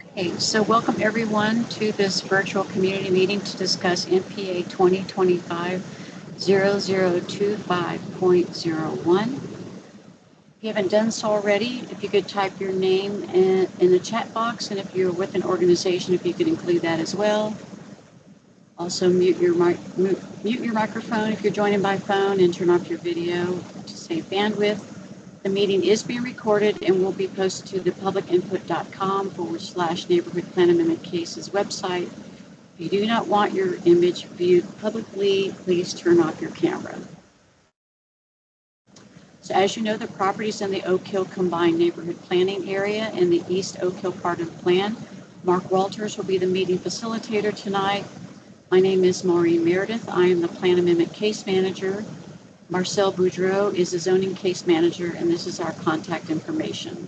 Okay, so welcome everyone to this virtual community meeting to discuss NPA 2025-0025.01. If you haven't done so already, if you could type your name in the chat box, and if you're with an organization, if you could include that as well. Also mute your microphone if you're joining by phone, and turn off your video to save bandwidth. The meeting is being recorded and will be posted to the publicinput.com/neighborhood plan amendment cases website. If you do not want your image viewed publicly, please turn off your camera. So as you know, the properties in the Oak Hill Combined Neighborhood Planning Area in the East Oak Hill part of the plan. Mark Walters will be the meeting facilitator tonight. My name is Maureen Meredith. I am the Plan Amendment Case Manager. Marcel Boudreau is the Zoning Case Manager, and this is our contact information.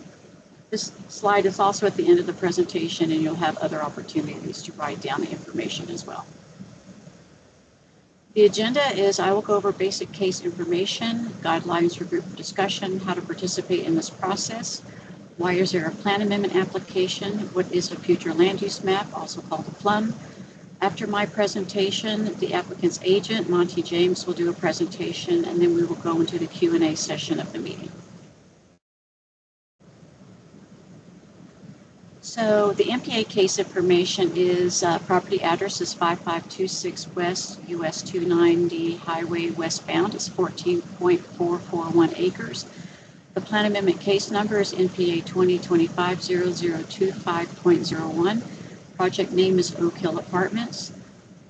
This slide is also at the end of the presentation, and you'll have other opportunities to write down the information as well. The agenda is I will go over basic case information, guidelines for group discussion, how to participate in this process, why is there a plan amendment application, what is a future land use map, also called a plum. After my presentation, the applicant's agent, Monty James, will do a presentation, and then we will go into the Q&A session of the meeting. So the NPA case information is property address is 5526 West US 290 Highway westbound. It's 14.441 acres. The plan amendment case number is NPA 2025-0025.01. Project name is Oak Hill Apartments.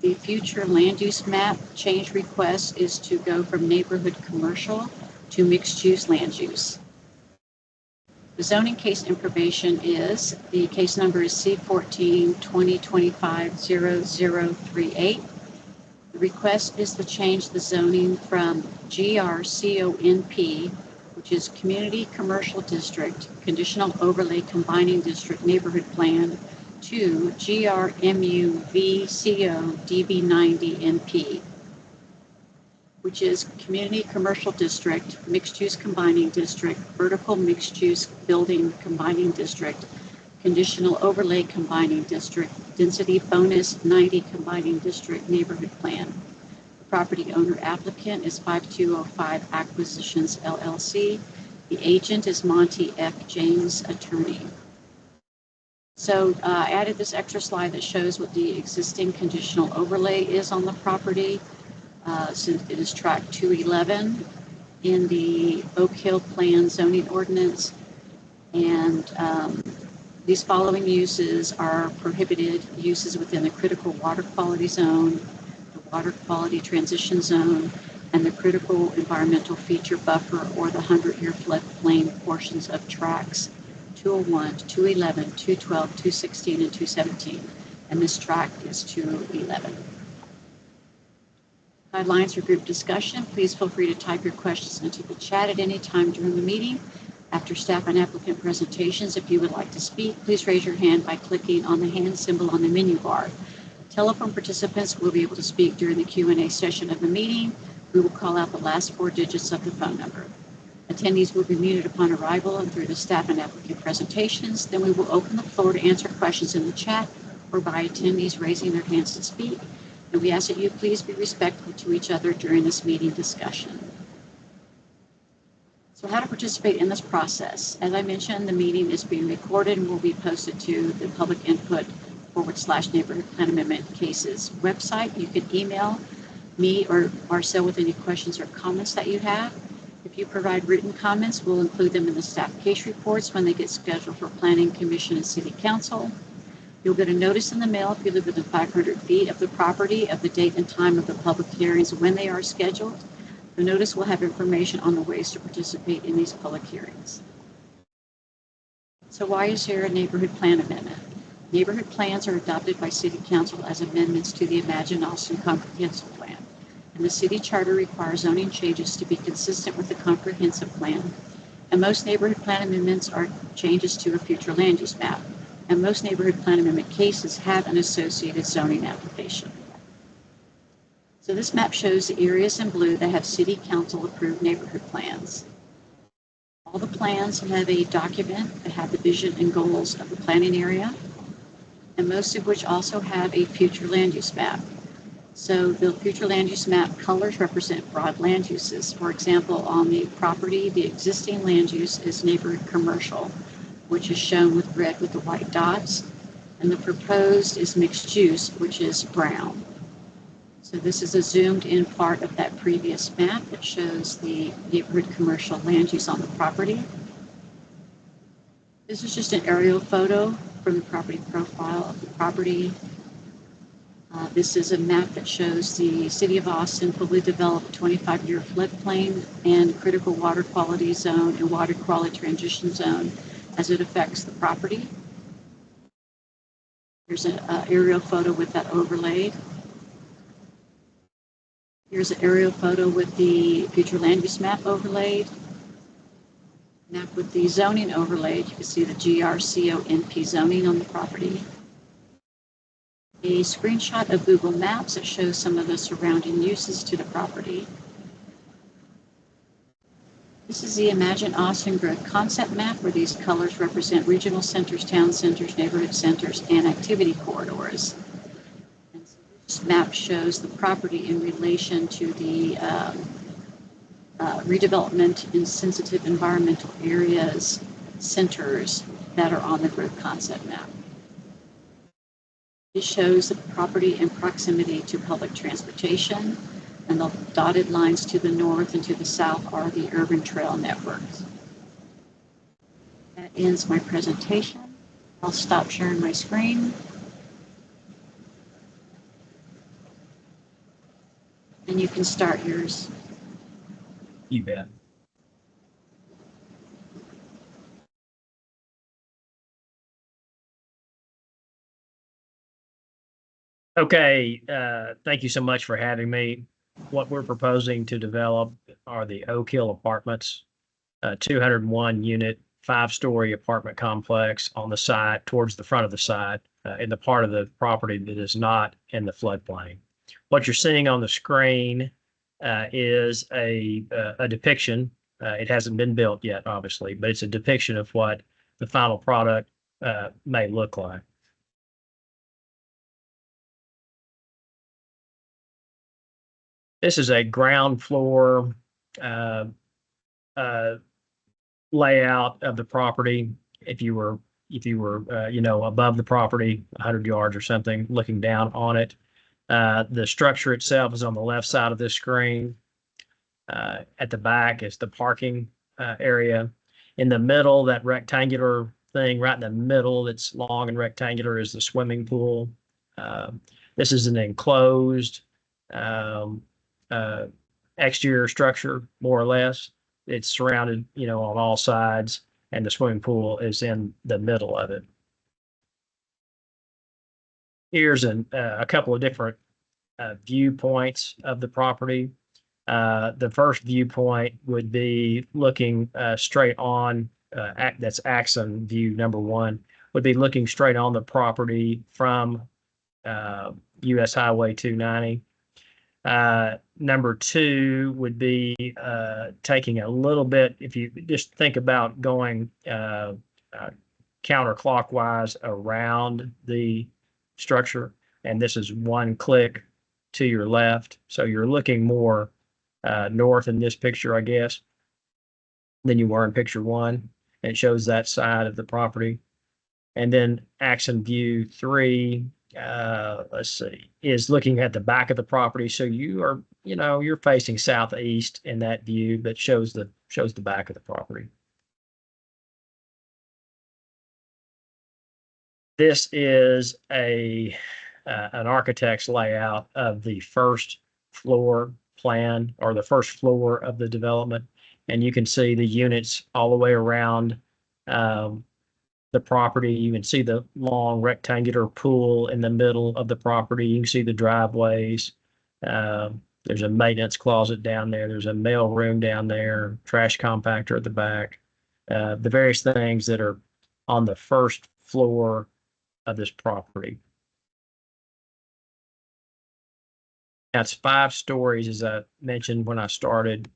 The future land use map change request is to go from neighborhood commercial to mixed use land use. The zoning case information is, the case number is C14-2025-0038. The request is to change the zoning from GRCONP, which is Community Commercial District, Conditional Overlay Combining District Neighborhood Plan, to GRMUVCO DB90NP, which is Community Commercial District, Mixed Use Combining District, Vertical Mixed Use Building Combining District, Conditional Overlay Combining District, Density Bonus 90 Combining District Neighborhood Plan. The property owner applicant is 5205 Acquisitions LLC. The agent is Monty F. James, attorney. So I added this extra slide that shows what the existing conditional overlay is on the property. Since it is track 211 in the Oak Hill Plan zoning ordinance. And these following uses are prohibited uses within the critical water quality zone, the water quality transition zone, and the critical environmental feature buffer or the 100-year floodplain portions of tracks 201, 211, 212, 216, and 217. And this track is 211. Guidelines for group discussion. Please feel free to type your questions into the chat at any time during the meeting. After staff and applicant presentations, if you would like to speak, please raise your hand by clicking on the hand symbol on the menu bar. Telephone participants will be able to speak during the Q&A session of the meeting. We will call out the last 4 digits of the phone number. Attendees will be muted upon arrival and through the staff and applicant presentations. Then we will open the floor to answer questions in the chat or by attendees raising their hands to speak. And we ask that you please be respectful to each other during this meeting discussion. So how to participate in this process? As I mentioned, the meeting is being recorded and will be posted to the public input /neighborhood plan amendment cases website. You can email me or Marcel with any questions or comments that you have. If you provide written comments, we'll include them in the staff case reports when they get scheduled for Planning Commission and City Council. You'll get a notice in the mail if you live within 500 feet of the property of the date and time of the public hearings when they are scheduled. The notice will have information on the ways to participate in these public hearings. So why is there a neighborhood plan amendment? Neighborhood plans are adopted by City Council as amendments to the Imagine Austin Comprehensive Plan. And the city charter requires zoning changes to be consistent with the comprehensive plan. And most neighborhood plan amendments are changes to a future land use map. And most neighborhood plan amendment cases have an associated zoning application. So this map shows the areas in blue that have City Council approved neighborhood plans. All the plans have a document that have the vision and goals of the planning area. and most of which also have a future land use map. So the future land use map colors represent broad land uses. For example, on the property, the existing land use is neighborhood commercial, which is shown with red with the white dots, and the proposed is mixed use, which is brown. So this is a zoomed in part of that previous map that shows the neighborhood commercial land use on the property. This is just an aerial photo from the property profile of the property. This is a map that shows the City of Austin fully developed 25-year floodplain and critical water quality zone and water quality transition zone as it affects the property. Here's an aerial photo with that overlaid. Here's an aerial photo with the future land use map overlaid. Map with the zoning overlaid. You can see the Cmp zoning on the property. A screenshot of Google Maps that shows some of the surrounding uses to the property. This is the Imagine Austin Growth concept map where these colors represent regional centers, town centers, neighborhood centers, and activity corridors. And so this map shows the property in relation to the redevelopment in sensitive environmental areas centers that are on the growth concept map. It shows the property in proximity to public transportation, and the dotted lines to the north and to the south are the urban trail networks. That ends my presentation. I'll stop sharing my screen. And you can start yours. You bet. Okay, thank you so much for having me. What we're proposing to develop are the Oak Hill Apartments, 201 unit, 5-story apartment complex on the side, towards the front of the side, in the part of the property that is not in the floodplain. What you're seeing on the screen is a depiction. It hasn't been built yet, obviously, but it's a depiction of what the final product may look like. This is a ground floor layout of the property. If you were above the property 100 yards or something, looking down on it. The structure itself is on the left side of this screen. At the back is the parking area. In the middle, that rectangular thing right in the middle that's long and rectangular is the swimming pool. This is an enclosed exterior structure, more or less. It's surrounded, on all sides, and the swimming pool is in the middle of it. Here's a couple of different viewpoints of the property. The first viewpoint would be looking straight on, that's axon view number one, would be looking straight on the property from US Highway 290. Number two would be taking a little bit, if you just think about going counterclockwise around the structure, and this is one click to your left. So you're looking more north in this picture, I guess, than you were in picture one. And it shows that side of the property. And then axon view three, let's see, is looking at the back of the property. So you are, you're facing southeast in that view, but shows the back of the property. This is an architect's layout of the first floor plan, or the first floor of the development. And you can see the units all the way around the property. You can see the long rectangular pool in the middle of the property. You can see the driveways. There's a maintenance closet down there. There's a mail room down there, trash compactor at the back. The various things that are on the first floor of this property. Now it's 5 stories, as I mentioned when I started.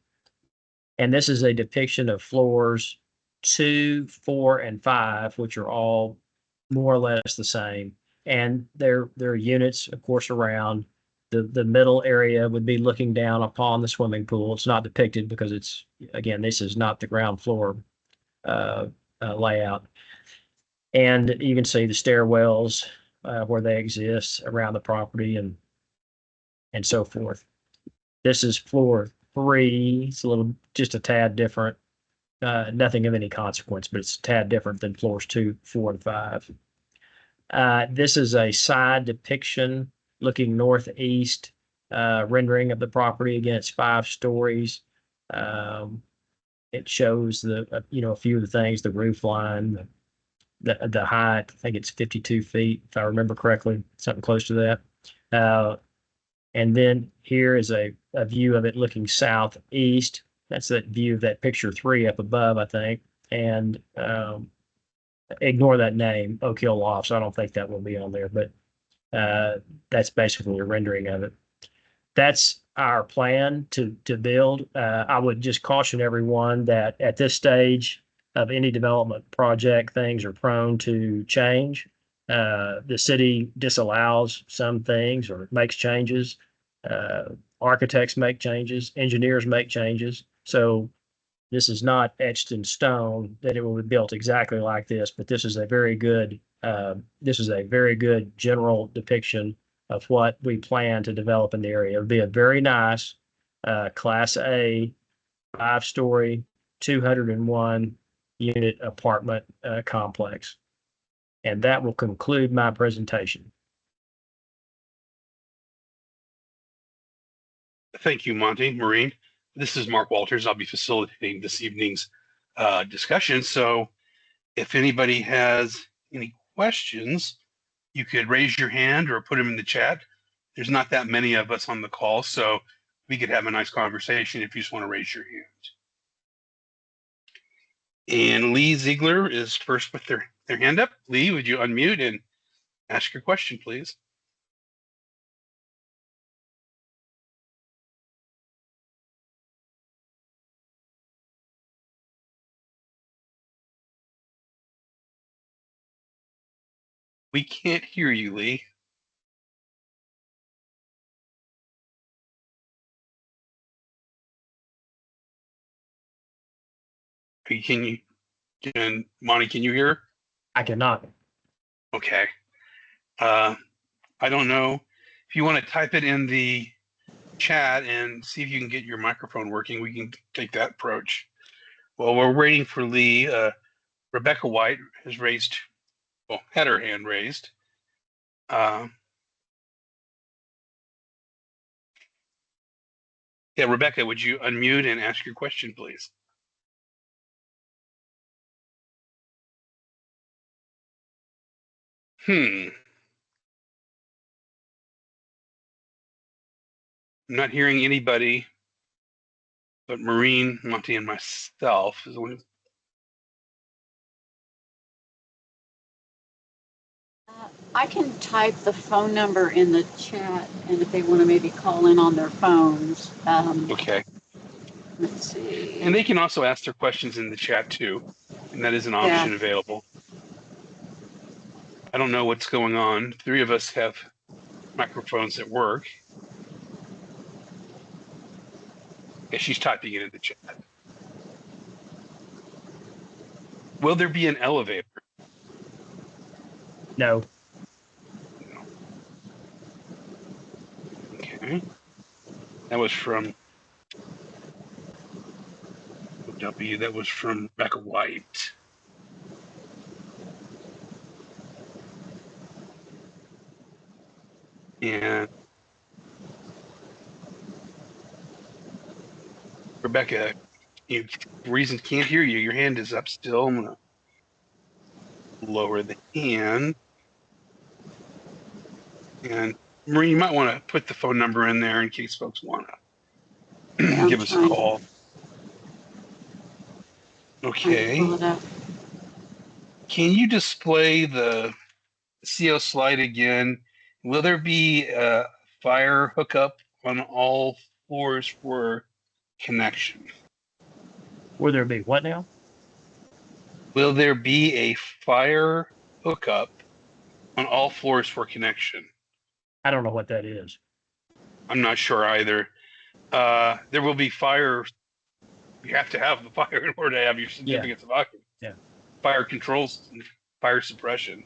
And this is a depiction of floors 2, 4, and 5, which are all more or less the same. And there are units, of course, around. The middle area would be looking down upon the swimming pool. It's not depicted because it's, again, this is not the ground floor layout. And you can see the stairwells where they exist around the property and so forth. This is floor 3. It's a little, just a tad different. Nothing of any consequence, but it's a tad different than floors 2, 4, and 5. This is a side depiction looking northeast, rendering of the property. Again, it's 5 stories. It shows the, a few of the things, the roof line, the height. I think it's 52 feet, if I remember correctly, something close to that. And then here is a view of it looking southeast. That's that view of that picture 3 up above, I think. And ignore that name, Oak Hill Lofts. I don't think that will be on there, but that's basically a rendering of it. That's our plan to build. I would just caution everyone that at this stage of any development project, things are prone to change. The city disallows some things or makes changes. Architects make changes, engineers make changes. So this is not etched in stone that it will be built exactly like this, but this is a very good general depiction of what we plan to develop in the area. It would be a very nice Class A 5-story 201 unit apartment complex. And that will conclude my presentation. Thank you, Monty. Maureen. This is Mark Walters. I'll be facilitating this evening's discussion. So if anybody has any questions, you could raise your hand or put them in the chat. There's not that many of us on the call, so we could have a nice conversation if you just want to raise your hand. And Lee Ziegler is first with their hand up. Lee, would you unmute and ask your question, please? We can't hear you, Lee. Monty, can you hear? I cannot. Okay. I don't know. If you want to type it in the chat and see if you can get your microphone working, we can take that approach. Well, we're waiting for Lee. Rebecca White has had her hand raised. Yeah, Rebecca, would you unmute and ask your question, please? I'm not hearing anybody but Maureen, Monty, and myself. I can type the phone number in the chat, and if they want to maybe call in on their phones. Okay. Let's see. And they can also ask their questions in the chat too, and that is an option available. I don't know what's going on. 3 of us have microphones that work. Yeah, she's typing it in the chat. Will there be an elevator? No. Okay. That was from W. That was from Rebecca White. And Rebecca, for reasons can't hear you. Your hand is up still. I'm gonna lower the hand. And Marie, you might want to put the phone number in there in case folks want to give us a call. Okay. Can you display the CO slide again? Will there be a fire hookup on all floors for connection? Will there be what now? Will there be a fire hookup on all floors for connection. I don't know what that is. I'm not sure either. There will be fire. You have to have the fire in order to have your certificates of occupancy. Yeah. Fire controls and fire suppression.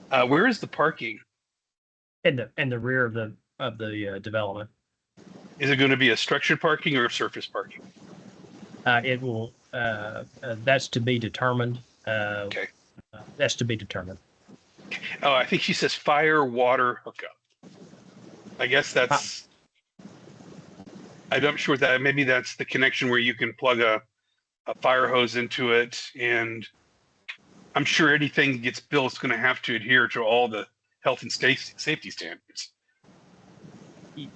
Where is the parking? In the rear of the development. Is it going to be a structured parking or a surface parking? It will. That's to be determined. Okay. That's to be determined. Oh, I think she says fire water hookup. I guess that's. I'm not sure that maybe that's the connection where you can plug a fire hose into it, and I'm sure anything that gets built is going to have to adhere to all the health and safety standards.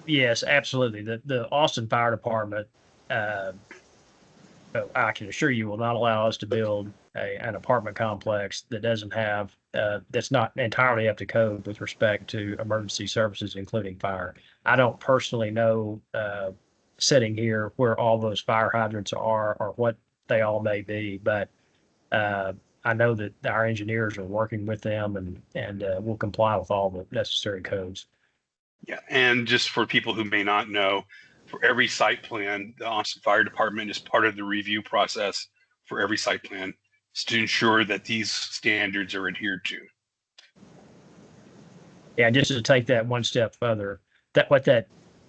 Yes, absolutely. The Austin Fire Department, I can assure you, will not allow us to build an apartment complex that doesn't have that's not entirely up to code with respect to emergency services, including fire. I don't personally know sitting here where all those fire hydrants are or what they all may be, but I know that our engineers are working with them and will comply with all the necessary codes. Yeah, and just for people who may not know, for every site plan, the Austin Fire Department is part of the review process for every site plan to ensure that these standards are adhered to. Yeah, just to take that one step further, what that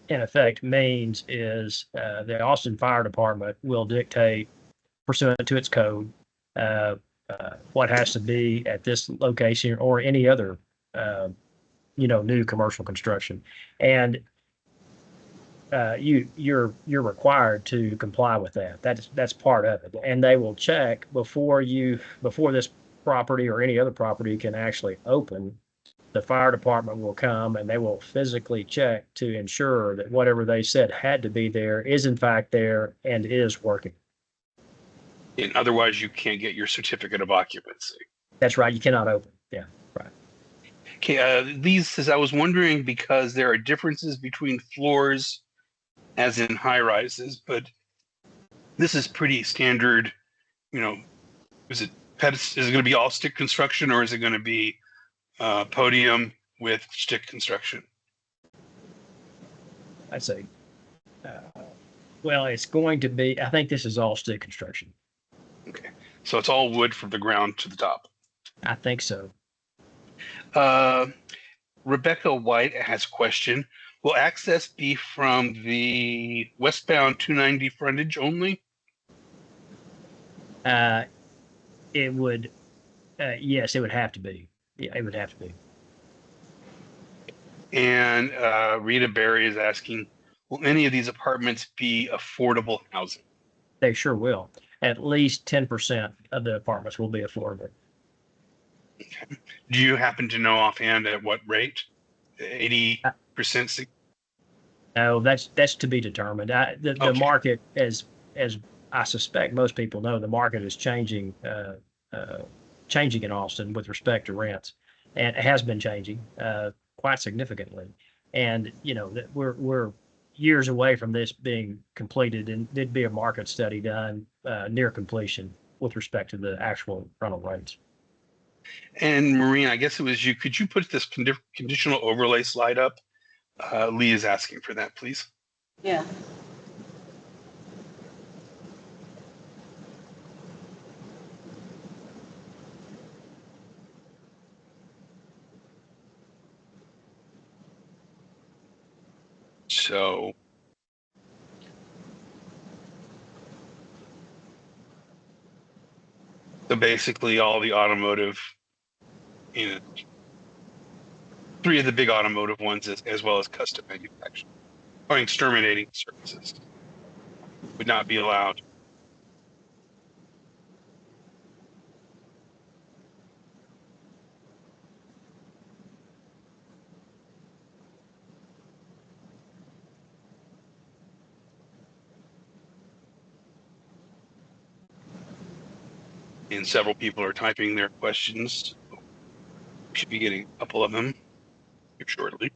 in effect means is the Austin Fire Department will dictate, pursuant to its code, what has to be at this location or any other, new commercial construction, and you're required to comply with that. That's part of it, and they will check before this property or any other property can actually open. The fire department will come and they will physically check to ensure that whatever they said had to be there is in fact there and is working. And otherwise, you can't get your certificate of occupancy. That's right. You cannot open. Yeah, right. Okay, these says I was wondering because there are differences between floors, as in high rises, but this is pretty standard. Is it going to be all stick construction or is it going to be podium with stick construction? I'd say, well, it's going to be, I think this is all stick construction. Okay, so it's all wood from the ground to the top. I think so. Rebecca White has a question. Will access be from the westbound 290 frontage only? It would, yes, it would have to be. Yeah, it would have to be. And Rita Berry is asking, will any of these apartments be affordable housing? They sure will. At least 10% of the apartments will be affordable. Okay. Do you happen to know offhand at what rate? 80%? No, that's to be determined. The Okay. market, as I suspect most people know, the market is changing in Austin with respect to rents, and it has been changing quite significantly. And that we're years away from this being completed, and there'd be a market study done near completion with respect to the actual rental rates. And Maureen, I guess it was you. Could you put this conditional overlay slide up? Lee is asking for that, please. Yeah. So basically all the automotive, 3 of the big automotive ones as well as custom manufacturing or exterminating services would not be allowed. And several people are typing their questions. Should be getting a couple of them here shortly.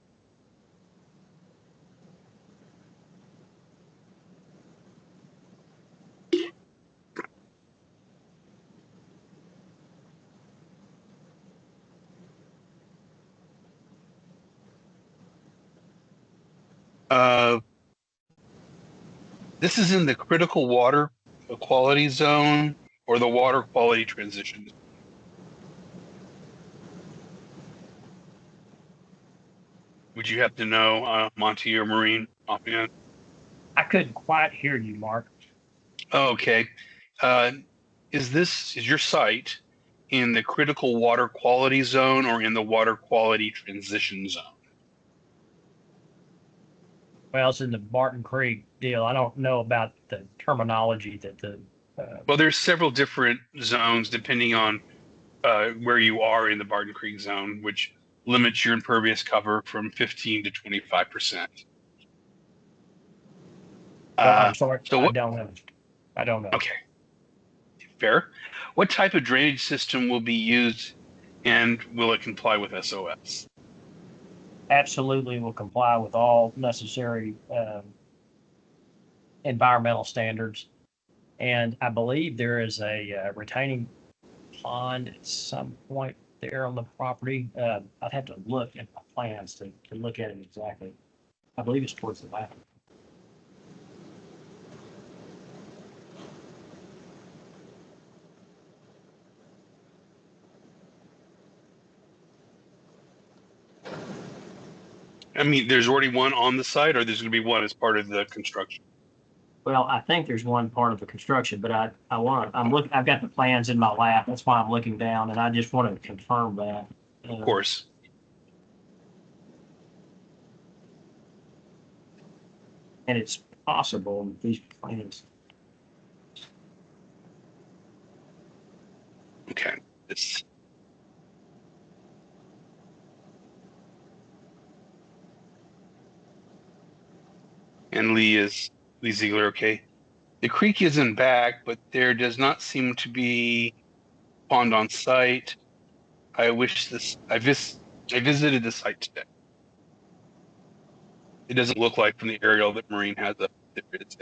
Uh, this is in the critical water quality zone or the water quality transition. Would you have to know, Monty or Maureen, offhand? I couldn't quite hear you, Mark. Oh, okay. Uh, is your site in the critical water quality zone or in the water quality transition zone? Well, it's in the Barton Creek deal. I don't know about the terminology that the Well, there's several different zones depending on where you are in the Barton Creek zone, which limits your impervious cover from 15 to 25%. well, I'm sorry, So I what? don't know. I don't know. Okay, fair. What type of drainage system will be used, and will it comply with SOS? Absolutely will comply with all necessary environmental standards. And I believe there is a retaining pond at some point there on the property. I'd have to look at my plans to look at it exactly. I believe it's towards the back. I mean, there's already one on the site, or there's going to be one as part of the construction. Well, I think there's one part of the construction, but I've got the plans in my lap. That's why I'm looking down, and I just want to confirm that. Of course. And it's possible with these plans. Okay. It's and Lee Ziegler. Okay. The creek isn't back, but there does not seem to be pond on site. I visited the site today. It doesn't look like from the aerial that Marine has up there is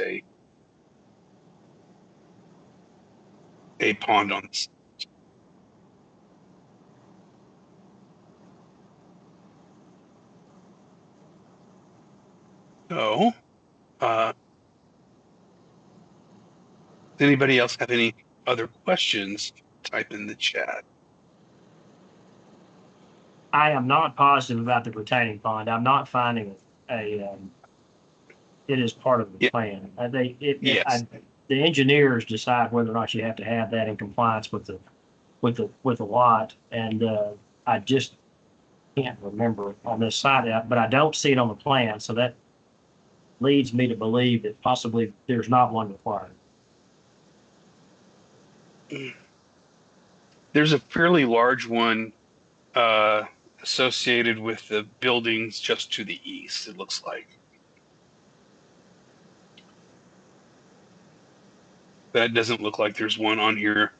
a pond on this. So, does anybody else have any other questions? Type in the chat. I am not positive about the retaining pond. I'm not finding it is part of the Yeah. plan. Yes. The engineers decide whether or not you have to have that in compliance with the lot. And I just can't remember on this side out, but I don't see it on the plan. So that leads me to believe that possibly there's not one required. There's a fairly large one associated with the buildings just to the east, it looks like. That doesn't look like there's one on here.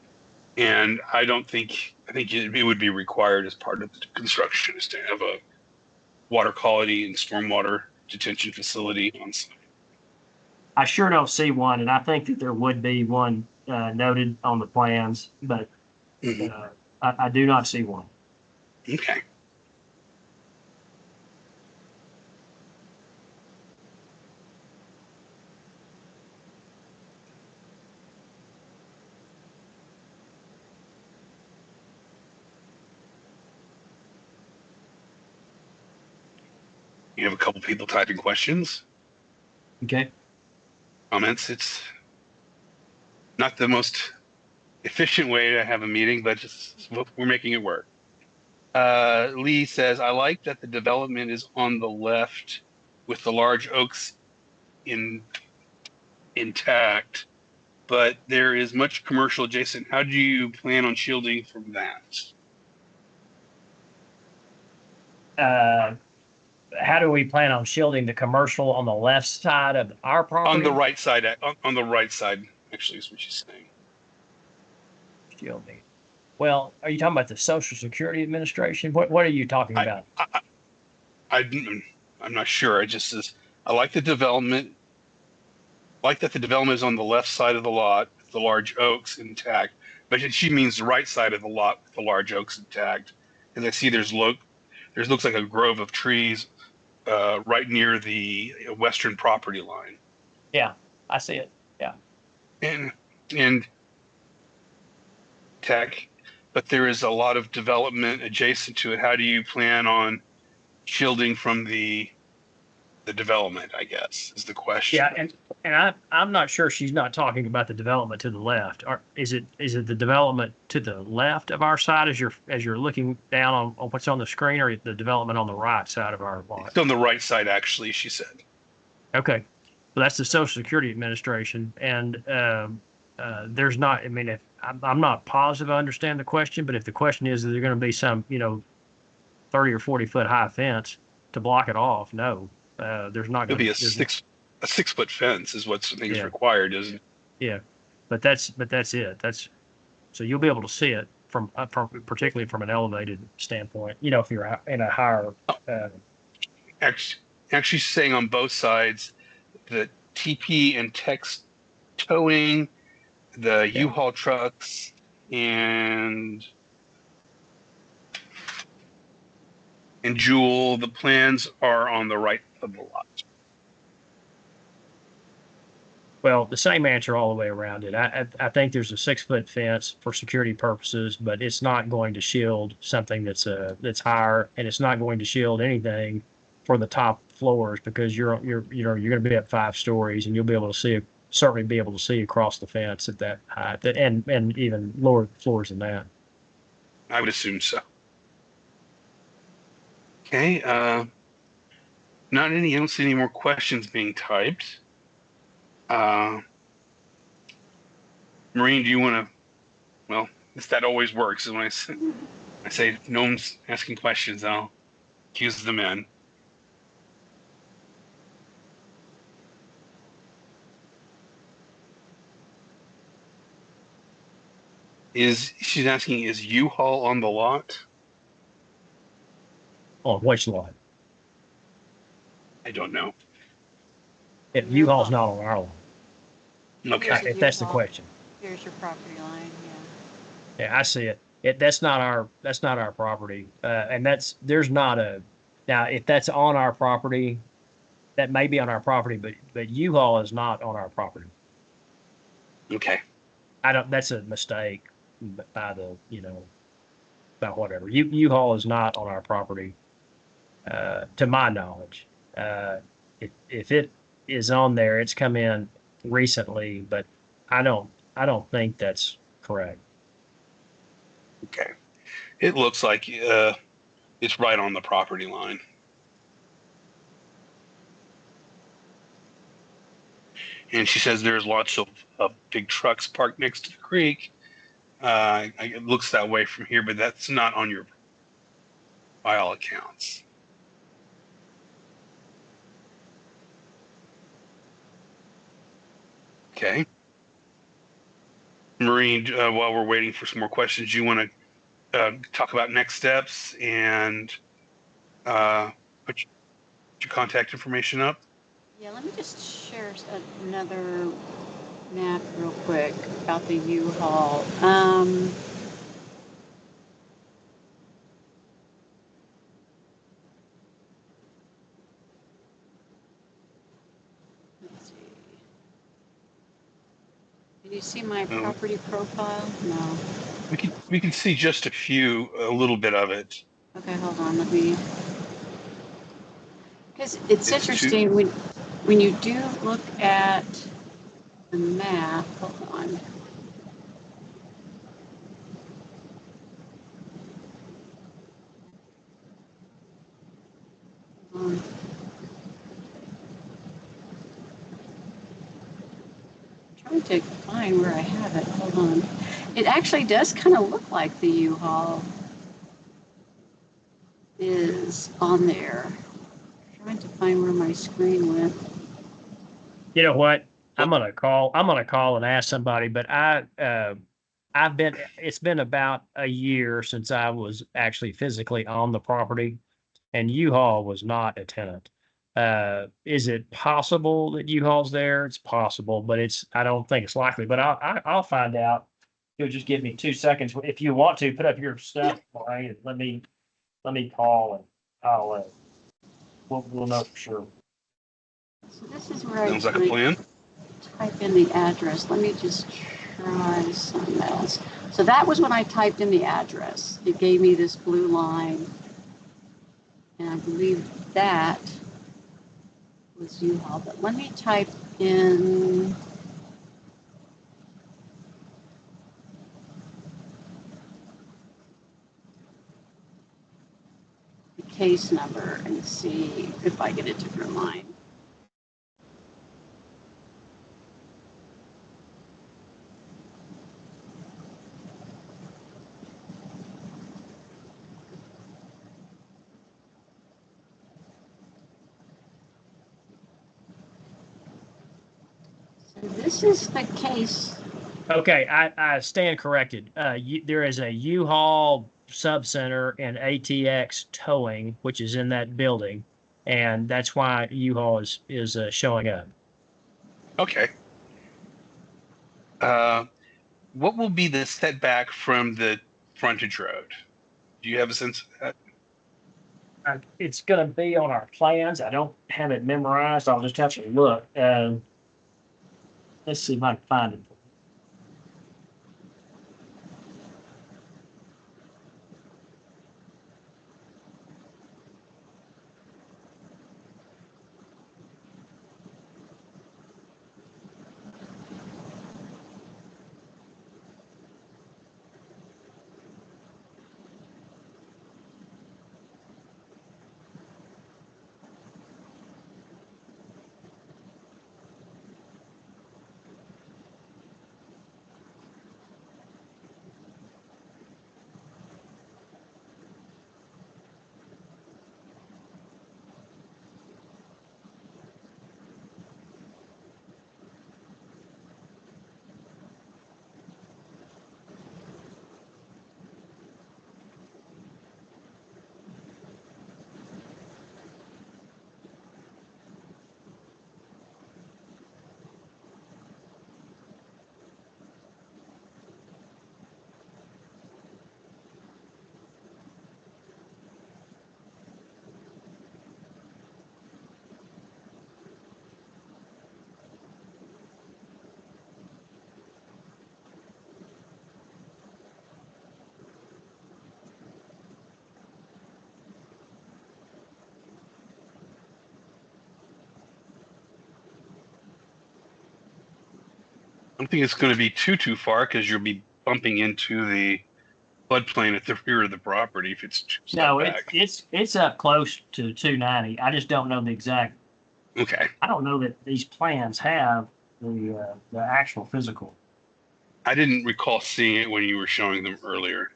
And I think it would be required as part of the construction is to have a water quality and stormwater detention facility on site. I sure don't see one, and I think that there would be one noted on the plans, but I do not see one. Okay. You have a couple people typing questions, Okay. comments. It's not the most efficient way to have a meeting, but we're making it work. Lee says, I like that the development is on the left with the large oaks intact, but there is much commercial adjacent. How do you plan on shielding from that? How do we plan on shielding the commercial on the left side of our property? On the right side, on the right side, actually, is what she's saying. Shielding. Well, are you talking about the Social Security Administration? What are you talking about? I'm not sure. It just says, I like the development. Like that the development is on the left side of the lot with the large oaks intact, but she means the right side of the lot with the large oaks intact. And I see there's looks like a grove of trees right near the western property line. Yeah, I see it. Yeah. And tech, but there is a lot of development adjacent to it. How do you plan on shielding from the development, I guess, is the question. Yeah, and I'm not sure she's not talking about the development to the left. Or is it the development to the left of our side as you're looking down on what's on the screen, or the development on the right side of our lot? It's on the right side, actually, she said. Okay. Well, that's the Social Security Administration, and there's not. I mean, if I'm not positive I understand the question, but if the question is there going to be some, 30 or 40 foot high fence to block it off, no, there's not It'll going be to a be. a 6 foot fence is what's things Yeah, required, isn't it? yeah, but that's it. So you'll be able to see it from particularly from an elevated standpoint. If you're in a higher. Uh, Actually, actually saying on both sides, the TP and text towing, the yeah. U-Haul trucks, and Jewel, the plans are on the right of the lot. Well, the same answer all the way around it. I think there's a 6 foot fence for security purposes, but it's not going to shield something that's higher, and it's not going to shield anything for the top floors because you're going to be at 5 stories, and you'll be able to certainly be able to see across the fence at that height, and even lower floors than that. I would assume so. Okay. I don't see any more questions being typed. Maureen, do you want to? Well, that always works. When I say if no one's asking questions, I'll accuse them in. She's asking, is U-Haul on the lot? On which lot? I don't know. If U-Haul's not on our lot, Okay. if that's the question. Here's your property line, yeah. Yeah, I see it. That's not our property. And there's not a, now if that's on our property, that may be on our property, but U-Haul is not on our property. Okay. That's a mistake by by whatever. U-Haul is not on our property, to my knowledge. If it is on there, it's come in recently, but I don't think that's correct. Okay. It looks like it's right on the property line. And she says there's lots of big trucks parked next to the creek. It looks that way from here, but that's not on your, by all accounts. Okay. Maureen, while we're waiting for some more questions, you want to talk about next steps and put your contact information up? Yeah, let me just share another map real quick about the U-Haul. Let's see. Can you see my property profile? No. We can see just a little bit of it. Okay, hold on. Let me. Because it's interesting when you do look at the map. Hold on. I'm trying to find where I have it. Hold on. It actually does kind of look like the U-Haul is on there. I'm trying to find where my screen went. You know what? I'm gonna call and ask somebody, but it's been about a year since I was actually physically on the property, and U-Haul was not a tenant. Is it possible that U-Haul's there? It's possible, but I don't think it's likely, but I'll find out. You'll just give me 2 seconds. If you want to put up your stuff, Maureen, let me call and we'll know for sure. So this is where Sounds like a plan. type in the address. Let me just try something else. So that was when I typed in the address. It gave me this blue line. And I believe that was U-Haul. But let me type in the case number and see if I get a different line. So this is the case. Okay, I stand corrected. There is a U-Haul subcenter and ATX towing, which is in that building, and that's why U-Haul is showing up. Okay. What will be the setback from the frontage road? Do you have a sense of that? It's going to be on our plans. I don't have it memorized. I'll just have to look. Let's see if I can find it. I don't think it's going to be too far because you'll be bumping into the floodplain at the rear of the property if it's too No, back. it's up close to 290. I just don't know the exact. Okay. I don't know that these plans have the actual physical. I didn't recall seeing it when you were showing them earlier.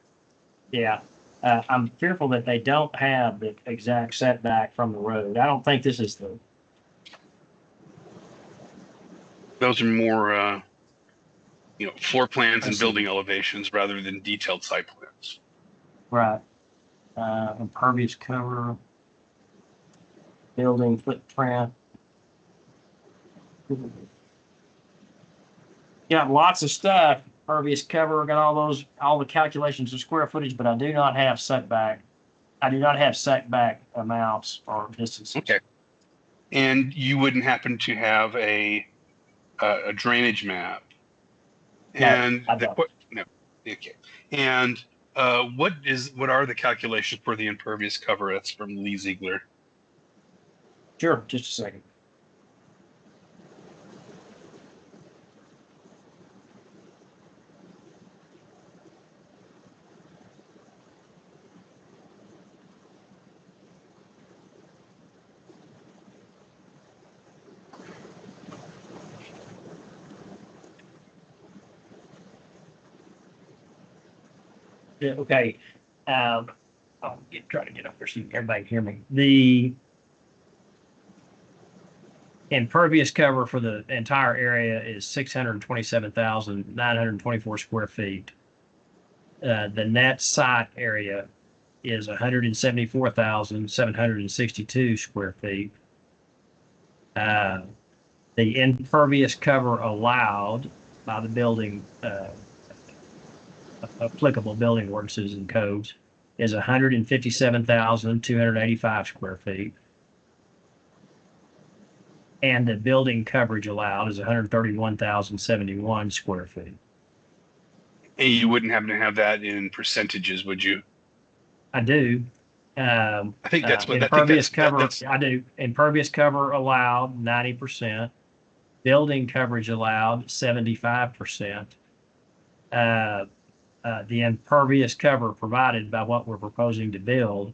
Yeah. I'm fearful that they don't have the exact setback from the road. I don't think this is the. Those are more, floor plans and Let's building see. elevations rather than detailed site plans. Right. Impervious cover, building footprint. Got lots of stuff. Impervious cover, got all the calculations of square footage, but I do not have setback. I do not have setback amounts or distances. Okay. And you wouldn't happen to have a drainage map? And No, I don't. no. Okay. And what are the calculations for the impervious cover? That's from Lee Ziegler. Sure, just a second. Yeah, okay. I'll try to get up there so everybody can hear me. The impervious cover for the entire area is 627,924 square feet. The net site area is 174,762 square feet. The impervious cover allowed by the building applicable building ordinances and codes is 157,285 square feet. And the building coverage allowed is 131,071 square feet. And you wouldn't happen to have that in percentages, would you? I do. I think that's what Impervious cover. I do. Impervious cover allowed 90%. Building coverage allowed 75%. The impervious cover provided by what we're proposing to build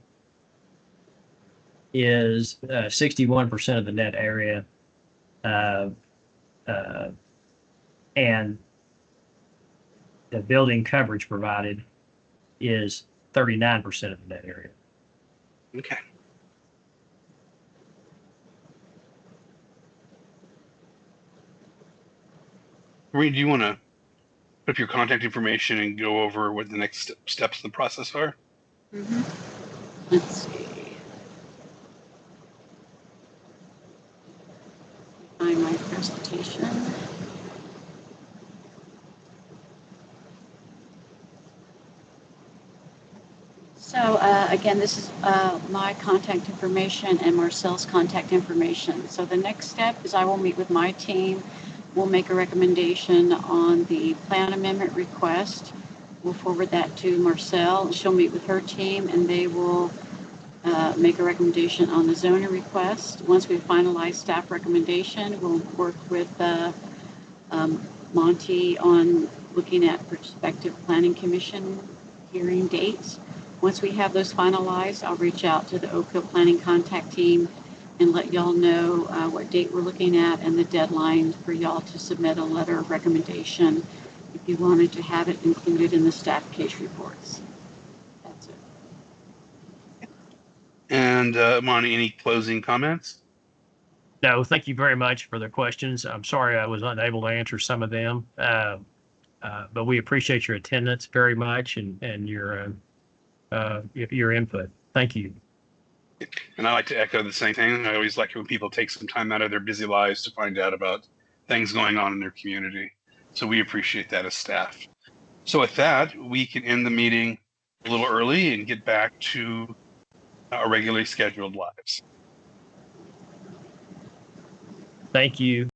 is 61% of the net area, and the building coverage provided is 39% of the net area. Okay. Maureen, do you want to put up your contact information and go over what the next steps in the process are? Let's see. Find my presentation. So again, this is my contact information and Marcel's contact information. So the next step is I will meet with my team. We'll make a recommendation on the plan amendment request. We'll forward that to Marcel. She'll meet with her team and they will make a recommendation on the zoning request. Once we finalize staff recommendation, we'll work with Monty on looking at prospective planning commission hearing dates. Once we have those finalized, I'll reach out to the Oak Hill Planning contact team and let y'all know what date we're looking at and the deadline for y'all to submit a letter of recommendation if you wanted to have it included in the staff case reports. That's it. And Monty, any closing comments? No, thank you very much for the questions. I'm sorry I was unable to answer some of them, but we appreciate your attendance very much and your input. Thank you. And I like to echo the same thing. I always like it when people take some time out of their busy lives to find out about things going on in their community. So we appreciate that as staff. So with that, we can end the meeting a little early and get back to our regularly scheduled lives. Thank you.